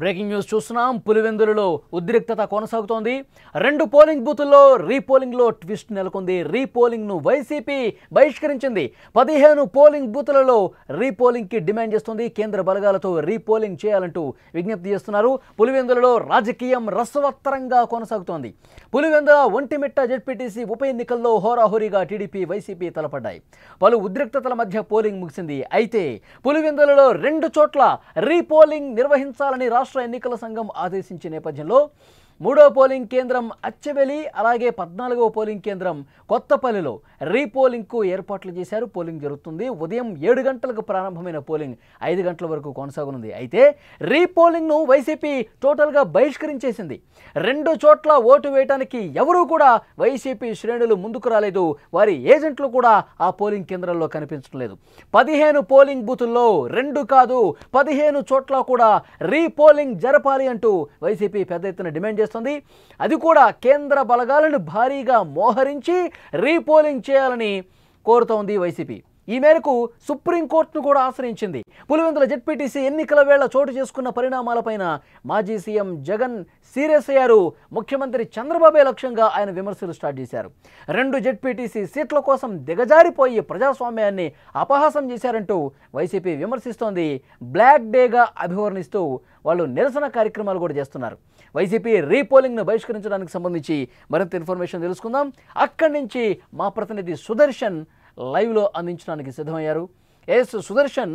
Breaking news చూస్తున్నాం. పులివెందులలో ఉద్రిక్తత కొనసాగుతోంది. 2 పోలింగ్ బూతుల్లో రీపోలింగ్లో ట్విస్ట్ నెలకొంది. రీపోలింగ్ను వైసీపీ బహిష్కరించింది. 15 పోలింగ్ బూతులలో రీపోలింగ్కి డిమాండ్ చేస్తుంది. కేంద్ర బలగాలతో రీపోలింగ్ చేయాలంటూ విజ్ఞప్తి చేస్తున్నారు. పులివెందులలో రాజకీయం రసవత్తరంగా కొనసాగుతోంది. పులివెందుల ఒంటిమిట్ట జెడ్పీటీసీ ఉప ఎన్నికల్లో హోరాహోరీగా టీడీపీ వైసీపీ తలపడ్డాయి. పలు ఉద్రిక్తతల మధ్య పోలింగ్ ముగిసింది. అయితే పులివెందులలో 2 చోట్ల రీపోలింగ్ నిర్వహించాలని రాష్ట్ర ఎన్నికల సంఘం ఆదేశించిన నేపథ్యంలో 3వ పోలింగ్ కేంద్రం అచ్చెవెలి, అలాగే 14వ పోలింగ్ కేంద్రం కొత్తపల్లిలో రీపోలింగ్కు ఏర్పాట్లు చేశారు. పోలింగ్ జరుగుతుంది. ఉదయం 7 గంటలకు ప్రారంభమైన పోలింగ్ 5 గంటల వరకు కొనసాగనుంది. అయితే రీపోలింగ్ను వైసీపీ టోటల్గా బహిష్కరించేసింది. 2 చోట్ల ఓటు వేయడానికి ఎవరూ కూడా వైసీపీ శ్రేణులు ముందుకు రాలేదు. వారి ఏజెంట్లు కూడా ఆ పోలింగ్ కేంద్రాల్లో కనిపించడం లేదు. 15 పోలింగ్ బూతుల్లో 2 కాదు 15 చోట్ల కూడా రీపోలింగ్ జరపాలి అంటూ వైసీపీ పెద్ద ఎత్తున డిమాండ్ చేస్తుంది. అది కూడా కేంద్ర బలగాలను భారీగా మోహరించి రీపోలింగ్ చేయాలని కోరుతోంది వైసీపీ. ఈ మేరకు సుప్రీంకోర్టును కూడా ఆశ్రయించింది. పులివెందుల జెడ్పీటీసీ ఎన్నికల వేళ చోటు చేసుకున్న పరిణామాలపైన మాజీ సీఎం జగన్ సీరియస్ అయ్యారు. ముఖ్యమంత్రి చంద్రబాబే లక్ష్యంగా ఆయన విమర్శలు స్టార్ట్ చేశారు. 2 జెడ్పీటీసీ సీట్ల కోసం దిగజారిపోయి ప్రజాస్వామ్యాన్ని అపహాసం చేశారంటూ వైసీపీ విమర్శిస్తోంది. బ్లాక్ డేగా అభివర్ణిస్తూ వాళ్ళు నిరసన కార్యక్రమాలు కూడా చేస్తున్నారు. వైసీపీ రీపోలింగ్ను బహిష్కరించడానికి సంబంధించి మరింత ఇన్ఫర్మేషన్ తెలుసుకుందాం. అక్కడి నుంచి మా ప్రతినిధి సుదర్శన్ లైవ్లో అందించడానికి సిద్ధమయ్యారు. సుదర్శన్,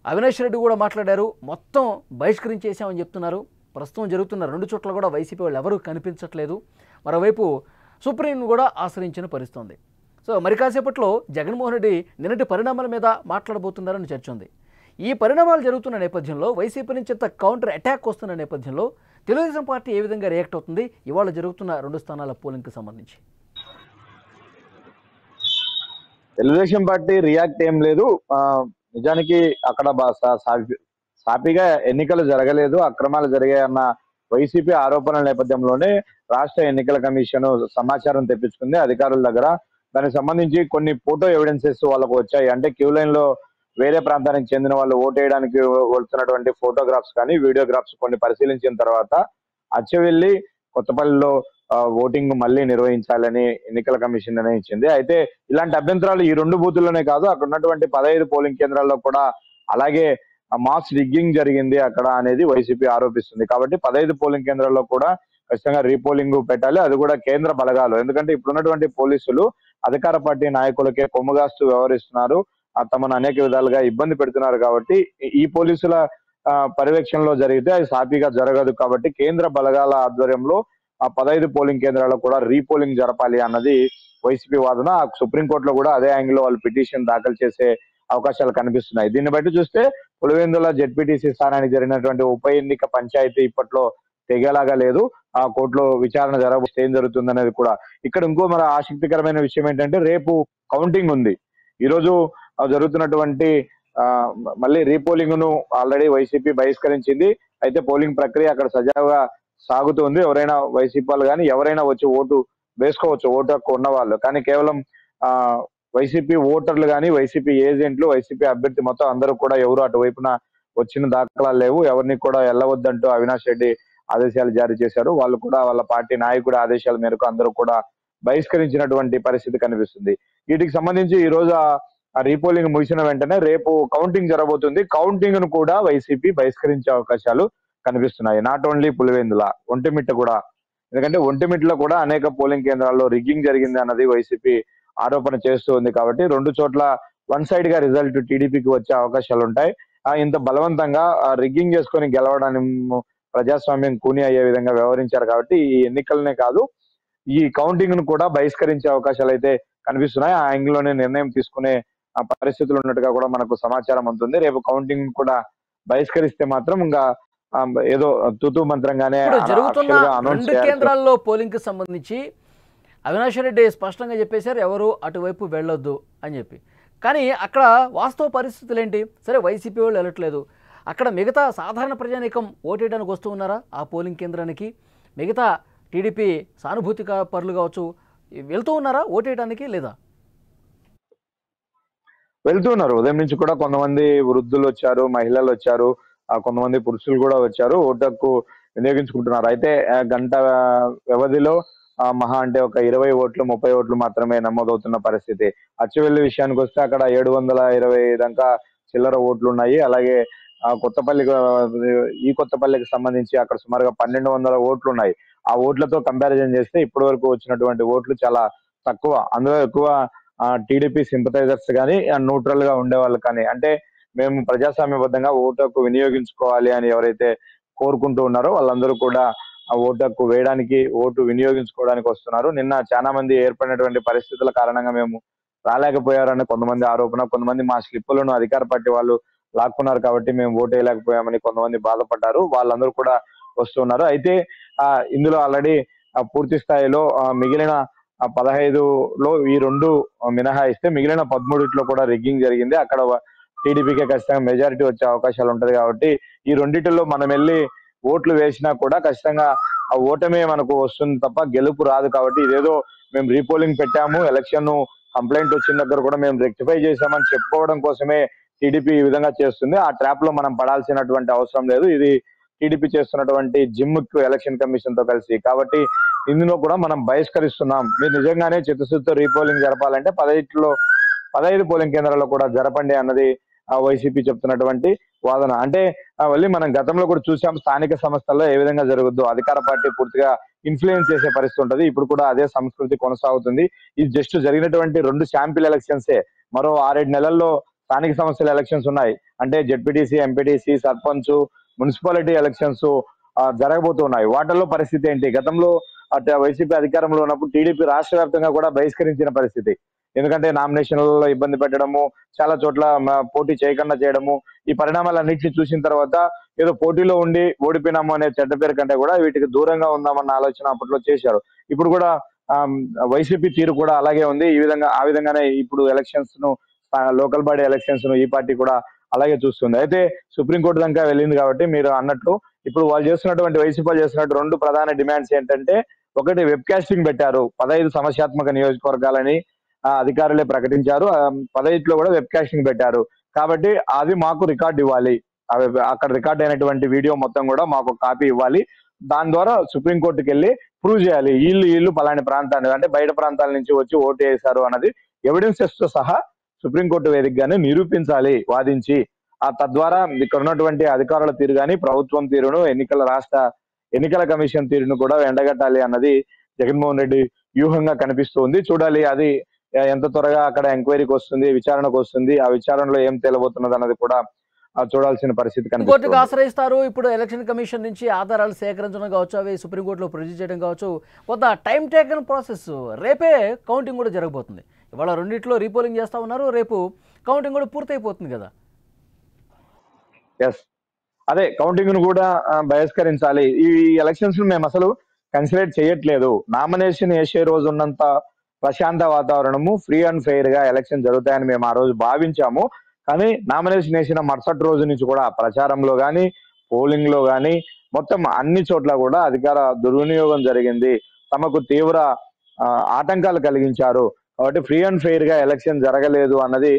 అవినాష్ రెడ్డి కూడా మాట్లాడారు. మొత్తం బహిష్కరించేసామని చెప్తున్నారు. ప్రస్తుతం జరుగుతున్న 2 చోట్ల కూడా వైసీపీ వాళ్ళు ఎవరూ కనిపించట్లేదు. మరోవైపు సుప్రీం కూడా ఆశ్రయించిన పరిస్థితుంది. మరి కాసేపట్లో జగన్మోహన్ రెడ్డి నిన్నటి పరిణామాల మీద మాట్లాడబోతున్నారని చర్చ ఉంది. ఈ పరిణామాలు జరుగుతున్న నేపథ్యంలో వైసీపీ నుంచి కౌంటర్ అటాక్ వస్తున్న నేపథ్యంలో తెలుగుదేశం పార్టీ ఏ విధంగా రియాక్ట్ అవుతుంది ఇవాళ జరుగుతున్న 2 స్థానాల పోలింగ్కి సంబంధించి? తెలుగుదేశం పార్టీ రియాక్ట్ ఏం లేదు. నిజానికి అక్కడ సాఫీగా ఎన్నికలు జరగలేదు, అక్రమాలు జరిగాయన్న వైసీపీ ఆరోపణల నేపథ్యంలోనే రాష్ట్ర ఎన్నికల కమిషన్ సమాచారం తెప్పించుకుంది అధికారుల దగ్గర. దానికి సంబంధించి కొన్ని ఫోటో ఎవిడెన్సెస్ వాళ్ళకు వచ్చాయి. అంటే క్యూ లైన్ లో వేరే ప్రాంతానికి చెందిన వాళ్ళు ఓటు వేయడానికి వెళ్తున్నటువంటి ఫోటోగ్రాఫ్స్ కానీ వీడియోగ్రాఫ్స్ కొన్ని పరిశీలించిన తర్వాత అచ్చెవెల్లి, కొత్తపల్లిలో ఓటింగ్ మళ్ళీ నిర్వహించాలని ఎన్నికల కమిషన్ నిర్ణయించింది. అయితే ఇలాంటి అభ్యంతరాలు ఈ 2 బూతుల్లోనే కాదు, అక్కడ ఉన్నటువంటి 15 పోలింగ్ కేంద్రాల్లో కూడా అలాగే మాస్ రిగ్గింగ్ జరిగింది అక్కడ అనేది వైసీపీ ఆరోపిస్తుంది. కాబట్టి 15 పోలింగ్ కేంద్రాల్లో కూడా ఖచ్చితంగా రీపోలింగ్ పెట్టాలి, అది కూడా కేంద్ర బలగాలు. ఎందుకంటే ఇప్పుడున్నటువంటి పోలీసులు అధికార పార్టీ నాయకులకే కొమ్ముగాస్తూ వ్యవహరిస్తున్నారు, తమను అనేక విధాలుగా ఇబ్బంది పెడుతున్నారు. కాబట్టి ఈ పోలీసుల పర్యవేక్షణలో జరిగితే అది సాఫీగా జరగదు. కాబట్టి కేంద్ర బలగాల ఆధ్వర్యంలో 15 పోలింగ్ కేంద్రాల్లో కూడా రీపోలింగ్ జరపాలి అన్నది వైసీపీ వాదన. సుప్రీంకోర్టులో కూడా అదే యాంగిల్లో వాళ్ళు పిటిషన్ దాఖలు చేసే అవకాశాలు కనిపిస్తున్నాయి. దీన్ని బట్టి చూస్తే పులివెందుల జెడ్పీటీసీ స్థానానికి జరిగినటువంటి ఉప ఎన్నిక పంచాయతీ ఇప్పట్లో తెగేలాగా లేదు. ఆ కోర్టులో విచారణ జరగబోతే ఏం జరుగుతుంది అనేది కూడా. ఇక్కడ ఇంకో మన ఆసక్తికరమైన విషయం ఏంటంటే రేపు కౌంటింగ్ ఉంది. ఈ రోజు జరుగుతున్నటువంటి మళ్ళీ రీపోలింగ్ ను ఆల్రెడీ వైసీపీ బహిష్కరించింది. అయితే పోలింగ్ ప్రక్రియ అక్కడ సజావుగా సాగుతుంది. ఎవరైనా వైసీపీ వాళ్ళు కానీ ఎవరైనా వచ్చి ఓటు వేసుకోవచ్చు, ఓటు హక్కు ఉన్న వాళ్ళు. కానీ కేవలం వైసీపీ ఓటర్లు కానీ వైసీపీ ఏజెంట్లు, వైసీపీ అభ్యర్థి మొత్తం అందరూ కూడా ఎవరు అటువైపున వచ్చిన దాఖలాలు లేవు. ఎవరిని కూడా వెళ్ళవద్దంటూ అవినాష్ రెడ్డి ఆదేశాలు జారీ చేశారు. వాళ్ళు కూడా వాళ్ళ పార్టీ నాయకుడి ఆదేశాల మేరకు అందరూ కూడా బహిష్కరించినటువంటి పరిస్థితి కనిపిస్తుంది. వీటికి సంబంధించి ఈ రోజు ఆ రీపోలింగ్ ముగిసిన వెంటనే రేపు కౌంటింగ్ జరగబోతుంది. కౌంటింగ్ ను కూడా వైసీపీ బహిష్కరించే అవకాశాలు కనిపిస్తున్నాయి. నాట్ ఓన్లీ పులివెందుల, ఒంటిమిట్ట కూడా. ఎందుకంటే ఒంటిమిట్టలో కూడా అనేక పోలింగ్ కేంద్రాల్లో రిగ్గింగ్ జరిగింది అన్నది వైసీపీ ఆరోపణ చేస్తూ ఉంది. కాబట్టి 2 చోట్ల వన్ సైడ్ గా రిజల్ట్ టీడీపీకి వచ్చే అవకాశాలు ఉంటాయి. ఇంత బలవంతంగా రిగ్గింగ్ చేసుకొని గెలవడానికి ప్రజాస్వామ్యం కూని అయ్యే విధంగా వ్యవహరించారు. కాబట్టి ఈ ఎన్నికలనే కాదు, ఈ కౌంటింగ్ ను కూడా బహిష్కరించే అవకాశాలు అయితే కనిపిస్తున్నాయి. ఆ యాంగిల్ లోనే నిర్ణయం తీసుకునే పరిస్థితులు ఉన్నట్టుగా కూడా మనకు సమాచారం ఉంటుంది. రేపు కౌంటింగ్ కూడా బహిష్కరిస్తే మాత్రం ఇంకా ఏదో తుతు మంత్రంగానే జరుగుతున్న 2 కేంద్రాల్లో పోలింగ్ కి సంబంధించి అవినాష్ రెడ్డి స్పష్టంగా చెప్పేశారు ఎవరు అటువైపు వెళ్ళొద్దు అని చెప్పి. కానీ అక్కడ వాస్తవ పరిస్థితులు ఏంటి? సరే, వైసీపీ వాళ్ళు వెళ్ళట్లేదు. అక్కడ మిగతా సాధారణ ప్రజానీకం ఓటేయడానికి వస్తూ ఉన్నారా ఆ పోలింగ్ కేంద్రానికి? మిగతా టీడీపీ సానుభూతిక పరులు కావచ్చు వెళ్తూ ఉన్నారా ఓటేయడానికి లేదా? వెళ్తున్నారు. ఉదయం నుంచి కూడా కొంతమంది వృద్ధులు వచ్చారు, మహిళలు వచ్చారు. కొంతమంది పురుషులు కూడా వచ్చారు, ఓటు హక్కు వినియోగించుకుంటున్నారు. అయితే గంట వ్యవధిలో మహా అంటే ఒక 20 ఓట్లు 30 ఓట్లు మాత్రమే నమోదవుతున్న పరిస్థితి. అచ్చువెల్లి విషయానికి వస్తే అక్కడ 720 దాకా చిల్లర ఓట్లు ఉన్నాయి. అలాగే కొత్తపల్లి ఈ కొత్తపల్లికి సంబంధించి అక్కడ సుమారుగా 1200 ఓట్లు ఉన్నాయి. ఆ ఓట్లతో కంపారిజన్ చేస్తే ఇప్పటి వరకు వచ్చినటువంటి ఓట్లు చాలా తక్కువ. అందులో ఎక్కువ టీడీపీ సింపథైజర్స్ కానీ న్యూట్రల్ గా ఉండేవాళ్ళు కానీ, అంటే మేము ప్రజాస్వామ్యబద్ధంగా ఓటు హక్కు వినియోగించుకోవాలి అని ఎవరైతే కోరుకుంటూ ఉన్నారో వాళ్ళందరూ కూడా ఆ ఓటు హక్కు వేయడానికి, ఓటు వినియోగించుకోవడానికి వస్తున్నారు. నిన్న చాలా మంది ఏర్పడినటువంటి పరిస్థితుల కారణంగా మేము రాలేకపోయారని కొంతమంది ఆరోపణ, కొంతమంది మా స్లిప్పులను అధికార పార్టీ వాళ్ళు లాక్కున్నారు కాబట్టి మేము ఓటు వేయలేకపోయామని కొంతమంది బాధపడ్డారు. వాళ్ళందరూ కూడా వస్తున్నారు. అయితే ఇందులో ఆల్రెడీ పూర్తి స్థాయిలో మిగిలిన 15లో ఈ 2 మినహాయిస్తే మిగిలిన 13లో కూడా రిగ్గింగ్ జరిగింది. అక్కడ టీడీపీకే ఖచ్చితంగా మెజారిటీ వచ్చే అవకాశాలు ఉంటది కాబట్టి ఈ రెండిటిలో మనం వెళ్ళి ఓట్లు వేసినా కూడా ఖచ్చితంగా ఆ ఓటమే మనకు వస్తుంది తప్ప గెలుపు రాదు. కాబట్టి ఇదేదో మేము రీపోలింగ్ పెట్టాము, ఎలక్షన్ కంప్లైంట్ వచ్చిన దగ్గర కూడా మేము రెక్టిఫై చేశామని చెప్పుకోవడం కోసమే టీడీపీ ఈ విధంగా చేస్తుంది. ఆ ట్రాప్ లో మనం పడాల్సినటువంటి అవసరం లేదు. ఇది టీడీపీ చేస్తున్నటువంటి జిమ్ముక్ ఎలక్షన్ కమిషన్ తో కలిసి. కాబట్టి ఇందులో కూడా మనం బహిష్కరిస్తున్నాం. మీరు నిజంగానే చిత్తశుద్ధితో రీపోలింగ్ జరపాలంటే 15 పోలింగ్ కేంద్రాల్లో కూడా జరపండి అన్నది వైసీపీ చెప్తున్నటువంటి వాదన. అంటే మళ్ళీ మనం గతంలో కూడా చూసాం, స్థానిక సంస్థల్లో ఏ విధంగా జరగద్దు, అధికార పార్టీ పూర్తిగా ఇన్ఫ్లుయెన్స్ చేసే పరిస్థితి ఉంటుంది. ఇప్పుడు కూడా అదే సంస్కృతి కొనసాగుతుంది. ఇది జస్ట్ జరిగినటువంటి 2 శాంపిల్ ఎలక్షన్సే. మరో 6-7 నెలల్లో స్థానిక సంస్థల ఎలక్షన్స్ ఉన్నాయి. అంటే ZPTC, MPTC, sarpanch, municipality elections జరగబోతున్నాయి. వాటిల్లో పరిస్థితి ఏంటి? గతంలో వైసీపీ అధికారంలో ఉన్నప్పుడు టీడీపీ రాష్ట్ర వ్యాప్తంగా కూడా బహిష్కరించిన పరిస్థితి. ఎందుకంటే నామినేషన్లలో ఇబ్బంది పెట్టడము, చాలా చోట్ల పోటీ చేయకుండా చేయడము, ఈ పరిణామాలన్నింటినీ చూసిన తర్వాత ఏదో పోటీలో ఉండి ఓడిపోయినాము అనే చెడ్డ పేరు కంటే కూడా వీటికి దూరంగా ఉందామన్న ఆలోచన అప్పట్లో చేశారు. ఇప్పుడు కూడా వైసీపీ తీరు కూడా అలాగే ఉంది. ఆ విధంగానే ఇప్పుడు ఎలక్షన్స్ ను, లోకల్ బాడీ ఎలక్షన్స్ ను ఈ పార్టీ కూడా అలాగే చూస్తుంది. అయితే సుప్రీంకోర్టు దాకా వెళ్ళింది కాబట్టి మీరు అన్నట్లు ఇప్పుడు వాళ్ళు చేస్తున్నటువంటి వైసీపీ చేస్తున్నట్టు 2 ప్రధాన డిమాండ్స్ ఏంటంటే, ఒకటి వెబ్ కాస్టింగ్ పెట్టారు. 15 సమస్యాత్మక నియోజకవర్గాలని అధికారులే ప్రకటించారు. 15లో కూడా వెబ్ కాస్టింగ్ పెట్టారు. కాబట్టి అది మాకు రికార్డు ఇవ్వాలి. అక్కడ రికార్డ్ అయినటువంటి వీడియో మొత్తం కూడా మాకు కాపీ ఇవ్వాలి. దాని ద్వారా సుప్రీంకోర్టుకి వెళ్ళి ప్రూవ్ చేయాలి, వీళ్ళు పలాని ప్రాంతాన్ని, అంటే బయట ప్రాంతాల నుంచి వచ్చి ఓటు వేశారు అన్నది ఎవిడెన్సెస్ తో సహా సుప్రీంకోర్టు వేదికగానే నిరూపించాలి వాదించి. తద్వారా ఇక్కడ ఉన్నటువంటి అధికారుల తీరు కానీ, ప్రభుత్వం తీరును, రాష్ట్ర ఎన్నికల కమిషన్ తీరును కూడా ఎండగట్టాలి అన్నది జగన్మోహన్ రెడ్డి వ్యూహంగా కనిపిస్తుంది. చూడాలి అది ఎంత త్వరగా అక్కడ ఎంక్వైరీకి వస్తుంది, విచారణకు వస్తుంది. ఆ విచారణలో ఏం తేలబోతున్నది అన్నది కూడా చూడాల్సిన పరిస్థితి కనిపిస్తుంది. కోర్టుకు ఆశ్రయిస్తారు. ఇప్పుడు ఎలక్షన్ కమిషన్ నుంచి ఆధారాలు సేకరించడం కావచ్చు, అవి సుప్రీంకోర్టులో ప్రొడ్యూస్ చేయడం కావచ్చు, కొంత టైం టేకన్ ప్రాసెస్. రేపే కౌంటింగ్ కూడా జరగబోతుంది. ఇవాళ రెండిట్లో రీపోలింగ్ చేస్తా ఉన్నారు, రేపు కౌంటింగ్ కూడా పూర్తయిపోతుంది కదా. ఎస్, అదే కౌంటింగ్ ను కూడా బహిష్కరించాలి. ఈ ఎలక్షన్స్ మేము అసలు కన్సిడర్ చేయట్లేదు. నామినేషన్ వేసే రోజు ఉన్నంత ప్రశాంత వాతావరణము, ఫ్రీ అండ్ ఫెయిర్ గా ఎలక్షన్ జరుగుతాయని మేము ఆ రోజు భావించాము. కానీ నామినేషన్ వేసిన మరుసటి రోజు నుంచి కూడా ప్రచారంలో కానీ, పోలింగ్ లో కానీ, మొత్తం అన్ని చోట్ల కూడా అధికార దుర్వినియోగం జరిగింది. తమకు తీవ్ర ఆటంకాలు కలిగించారు. కాబట్టి ఫ్రీ అండ్ ఫెయిర్ గా ఎలక్షన్ జరగలేదు అన్నది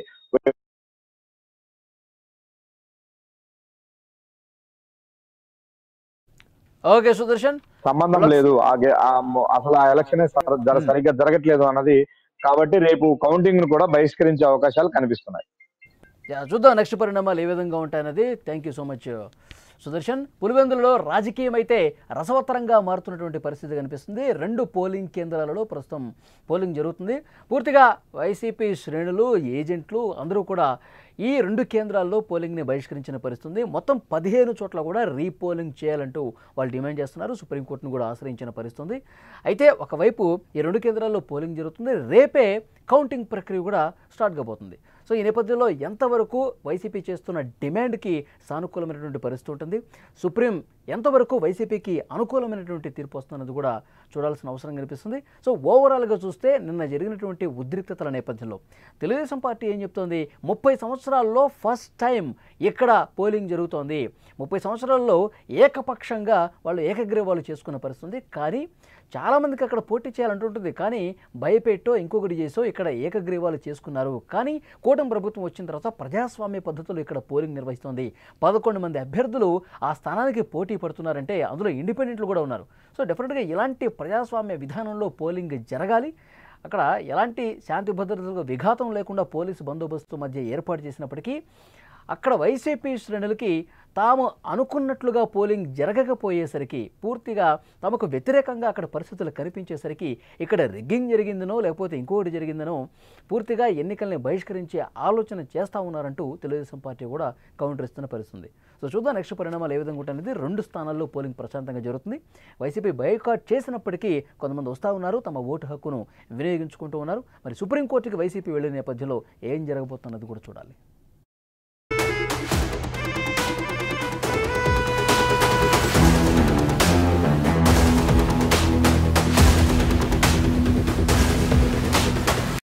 ఓకే సుదర్శన్, సంబంధం లేదు. అసలు ఆ ఎలక్షన్ సరిగ్గా జరగట్లేదు అన్నది. కాబట్టి రేపు కౌంటింగ్ ను కూడా బహిష్కరించే అవకాశాలు కనిపిస్తున్నాయి. చూద్దాం నెక్స్ట్ పరిణామాలు ఏ విధంగా ఉంటాయన్నది. Thank you so much Sudarshan. పులివెందులలో రాజకీయం అయితే రసవత్తరంగా మారుతున్నటువంటి పరిస్థితి కనిపిస్తుంది. 2 పోలింగ్ కేంద్రాలలో ప్రస్తుతం పోలింగ్ జరుగుతుంది. పూర్తిగా వైసీపీ శ్రేణులు, ఏజెంట్లు అందరూ కూడా ఈ 2 కేంద్రాల్లో పోలింగ్ని బహిష్కరించిన పరిస్థితుంది. మొత్తం 15 చోట్ల కూడా రీపోలింగ్ చేయాలంటూ వాళ్ళు డిమాండ్ చేస్తున్నారు. సుప్రీంకోర్టును కూడా ఆశ్రయించిన పరిస్థితుంది. అయితే ఒకవైపు ఈ 2 కేంద్రాల్లో పోలింగ్ జరుగుతుంది, రేపే కౌంటింగ్ ప్రక్రియ కూడా స్టార్ట్ కాబోతుంది. సో ఈ నేపథ్యంలో ఎంతవరకు వైసీపీ చేస్తున్న డిమాండ్కి సానుకూలమైనటువంటి పరిస్థితి ఉంటుంది, సుప్రీం ఎంతవరకు వైసీపీకి అనుకూలమైనటువంటి తీర్పు వస్తున్నది కూడా చూడాల్సిన అవసరం కనిపిస్తుంది. సో ఓవరాల్గా చూస్తే నిన్న జరిగినటువంటి ఉద్రిక్తతల నేపథ్యంలో తెలుగుదేశం పార్టీ ఏం చెప్తోంది, 30 సంవత్సరాల్లో ఫస్ట్ టైం ఇక్కడ పోలింగ్ జరుగుతోంది. 30 సంవత్సరాల్లో ఏకపక్షంగా వాళ్ళు ఏకగ్రీవాలు చేసుకున్న పరిస్థితి. కానీ చాలామందికి అక్కడ పోటీ చేయాలంటుంటుంది, కానీ భయపెట్టో ఇంకొకటి చేసో ఇక్కడ ఏకగ్రీవాలు చేసుకున్నారు. కానీ కూటమి ప్రభుత్వం వచ్చిన తర్వాత ప్రజాస్వామ్య పద్ధతులు ఇక్కడ పోలింగ్ నిర్వహిస్తోంది. 11 మంది అభ్యర్థులు ఆ స్థానానికి పోటీ పడుతున్నారంటే అందులో ఇండిపెండెంట్లు కూడా ఉన్నారు. సో డెఫినెట్గా ఇలాంటి ప్రజాస్వామ్య విధానంలో పోలింగ్ జరగాలి. అక్కడ ఎలాంటి శాంతి భద్రతలకు విఘాతం లేకుండా పోలీసు బందోబస్తు మధ్య ఏర్పాటు చేసినప్పటికీ అక్కడ వైసీపీ శ్రేణులకి తాము అనుకున్నట్లుగా పోలింగ్ జరగకపోయేసరికి, పూర్తిగా తమకు వ్యతిరేకంగా అక్కడ పరిస్థితులు కనిపించేసరికి ఇక్కడ రిగ్గింగ్ జరిగిందనో లేకపోతే ఇంకొకటి జరిగిందనో పూర్తిగా ఎన్నికల్ని బహిష్కరించే ఆలోచన చేస్తూ ఉన్నారంటూ తెలుగుదేశం పార్టీ కూడా కౌంటర్ ఇస్తున్న పరిస్థితుంది. సో చూద్దాం నెక్స్ట్ పరిణామాలు ఏ విధంగా ఉంటాయనేది. 2 స్థానాల్లో పోలింగ్ ప్రశాంతంగా జరుగుతుంది. వైసీపీ బైకాట్ చేసినప్పటికీ కొంతమంది వస్తూ ఉన్నారు, తమ ఓటు హక్కును వినియోగించుకుంటూ ఉన్నారు. మరి సుప్రీంకోర్టుకి వైసీపీ వెళ్ళిన నేపథ్యంలో ఏం జరగబోతున్నది కూడా చూడాలి.